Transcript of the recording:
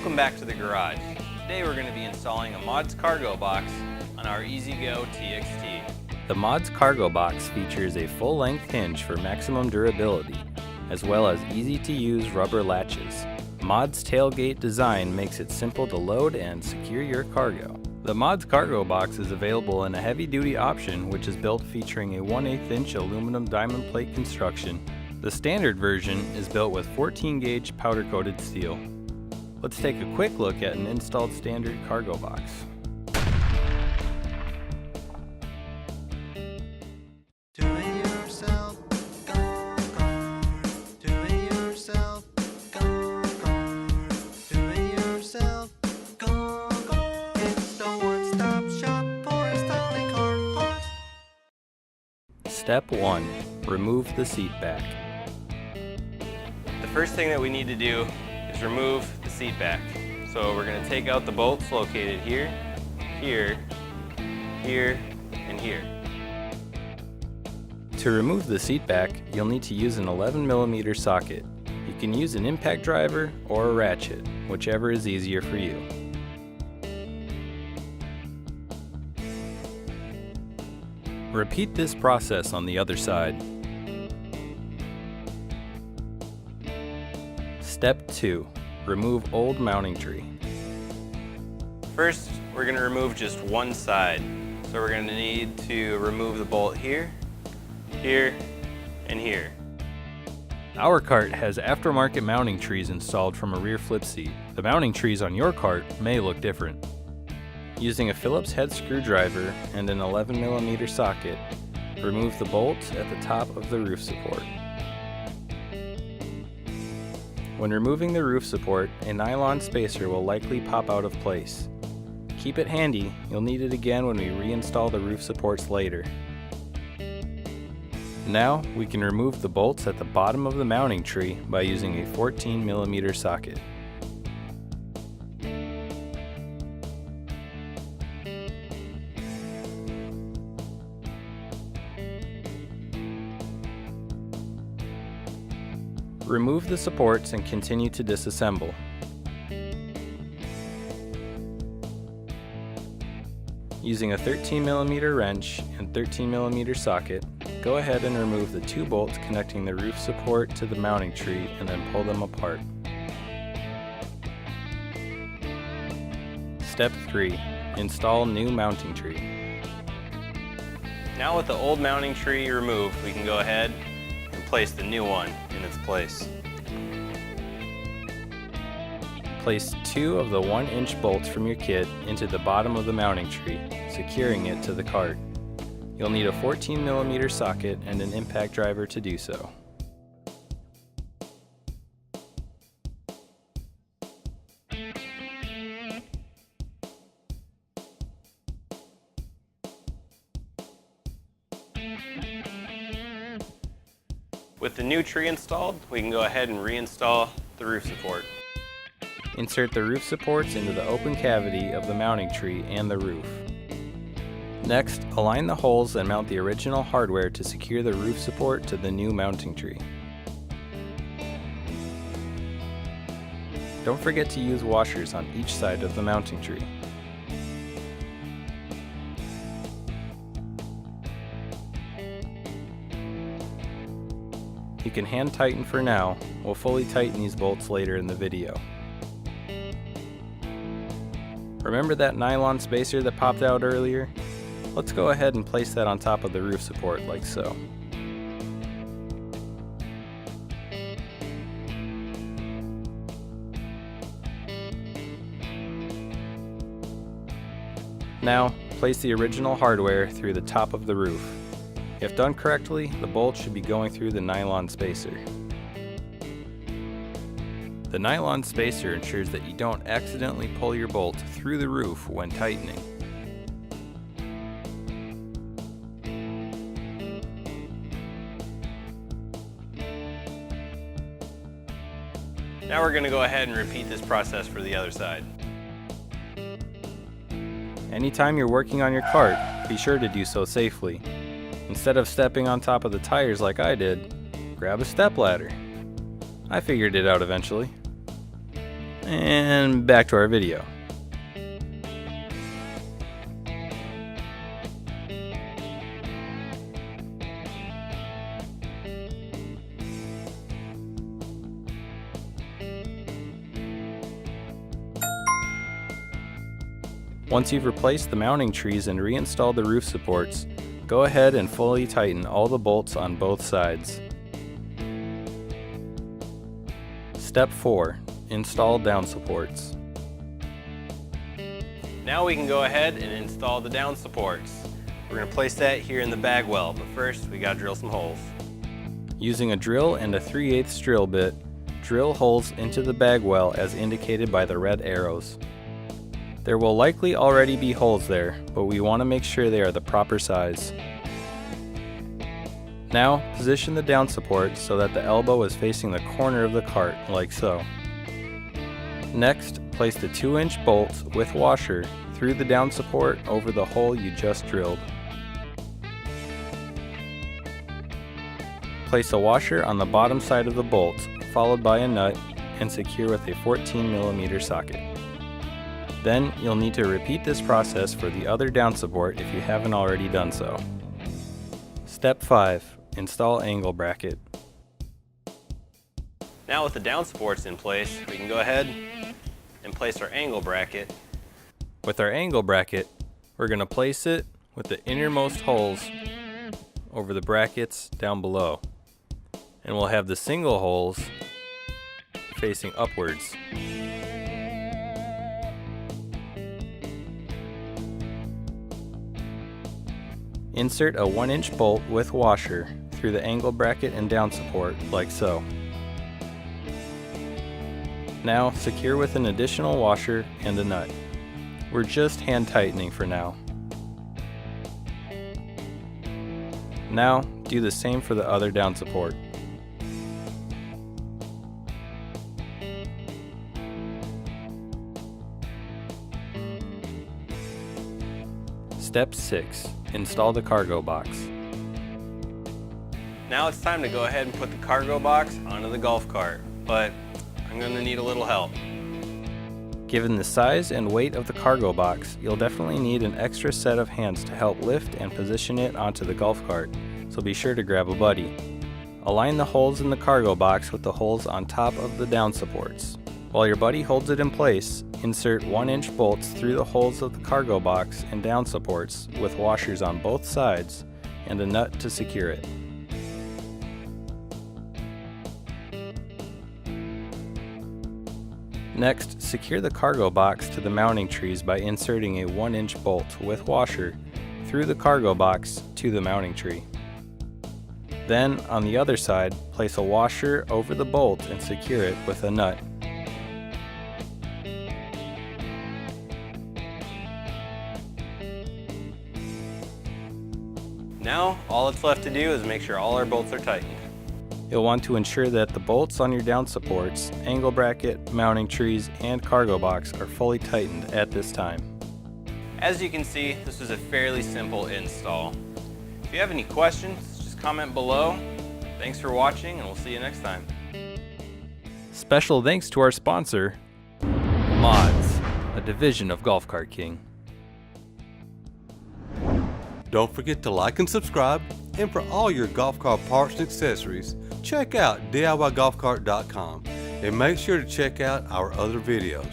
Welcome back to the garage. Today we're going to be installing a Modz cargo box on our EZGO TXT. The Modz cargo box features a full-length hinge for maximum durability, as well as easy-to-use rubber latches. Modz tailgate design makes it simple to load and secure your cargo. The Modz cargo box is available in a heavy-duty option, which is built featuring a 1/8 inch aluminum diamond plate construction. The standard version is built with 14-gauge powder-coated steel. Let's take a quick look at an installed standard cargo box. Step 1. Remove the seat back. The first thing that we need to do is remove the seat back. So we're going to take out the bolts located here, here, here, and here. To remove the seat back, you'll need to use an 11mm socket. You can use an impact driver or a ratchet, whichever is easier for you. Repeat this process on the other side. Step 2. Remove old mounting tree. First, we're going to remove just one side. So we're going to need to remove the bolt here, here, and here. Our cart has aftermarket mounting trees installed from a rear flip seat. The mounting trees on your cart may look different. Using a Phillips head screwdriver and an 11mm socket, remove the bolts at the top of the roof support. When removing the roof support, a nylon spacer will likely pop out of place. Keep it handy, you'll need it again when we reinstall the roof supports later. Now, we can remove the bolts at the bottom of the mounting tree by using a 14mm socket. Remove the supports and continue to disassemble. Using a 13mm wrench and 13mm socket, go ahead and remove the two bolts connecting the roof support to the mounting tree and then pull them apart. Step 3. Install new mounting tree. Now with the old mounting tree removed, we can go ahead and place the new one in its place. Place 2 of the 1-inch bolts from your kit into the bottom of the mounting tree, securing it to the cart. You'll need a 14mm socket and an impact driver to do so. With the new tree installed, we can go ahead and reinstall the roof support. Insert the roof supports into the open cavity of the mounting tree and the roof. Next, align the holes and mount the original hardware to secure the roof support to the new mounting tree. Don't forget to use washers on each side of the mounting tree. You can hand tighten for now. We'll fully tighten these bolts later in the video. Remember that nylon spacer that popped out earlier? Let's go ahead and place that on top of the roof support like so. Now, place the original hardware through the top of the roof. If done correctly, the bolt should be going through the nylon spacer. The nylon spacer ensures that you don't accidentally pull your bolt through the roof when tightening. Now we're going to go ahead and repeat this process for the other side. Anytime you're working on your cart, be sure to do so safely. Instead of stepping on top of the tires like I did, grab a stepladder. I figured it out eventually. And back to our video. Once you've replaced the mounting trees and reinstalled the roof supports, go ahead and fully tighten all the bolts on both sides. Step 4. Install down supports. Now we can go ahead and install the down supports. We're going to place that here in the bag well, but first we got to drill some holes. Using a drill and a 3/8 drill bit, drill holes into the bag well as indicated by the red arrows. There will likely already be holes there, but we want to make sure they are the proper size. Now, position the down support so that the elbow is facing the corner of the cart, like so. Next, place the 2-inch bolt with washer through the down support over the hole you just drilled. Place a washer on the bottom side of the bolt, followed by a nut, and secure with a 14mm socket. Then you'll need to repeat this process for the other down support if you haven't already done so. Step 5. Install angle bracket. Now with the down supports in place, we can go ahead and place our angle bracket. With our angle bracket, we're going to place it with the innermost holes over the brackets down below. And we'll have the single holes facing upwards. Insert a 1-inch bolt with washer through the angle bracket and down support, like so. Now secure with an additional washer and a nut. We're just hand tightening for now. Now do the same for the other down support. Step 6. Install the cargo box. Now it's time to go ahead and put the cargo box onto the golf cart, but I'm going to need a little help. Given the size and weight of the cargo box, you'll definitely need an extra set of hands to help lift and position it onto the golf cart, so be sure to grab a buddy. Align the holes in the cargo box with the holes on top of the down supports. While your buddy holds it in place, insert 1-inch bolts through the holes of the cargo box and down supports with washers on both sides and a nut to secure it. Next, secure the cargo box to the mounting trees by inserting a 1-inch bolt with washer through the cargo box to the mounting tree. Then, on the other side, place a washer over the bolt and secure it with a nut. Now, all that's left to do is make sure all our bolts are tightened. You'll want to ensure that the bolts on your down supports, angle bracket, mounting trees, and cargo box are fully tightened at this time. As you can see, this is a fairly simple install. If you have any questions, just comment below. Thanks for watching, and we'll see you next time. Special thanks to our sponsor, Modz, a division of Golf Cart King. Don't forget to like and subscribe, and for all your golf cart parts and accessories, check out DIYGolfCart.com and make sure to check out our other videos.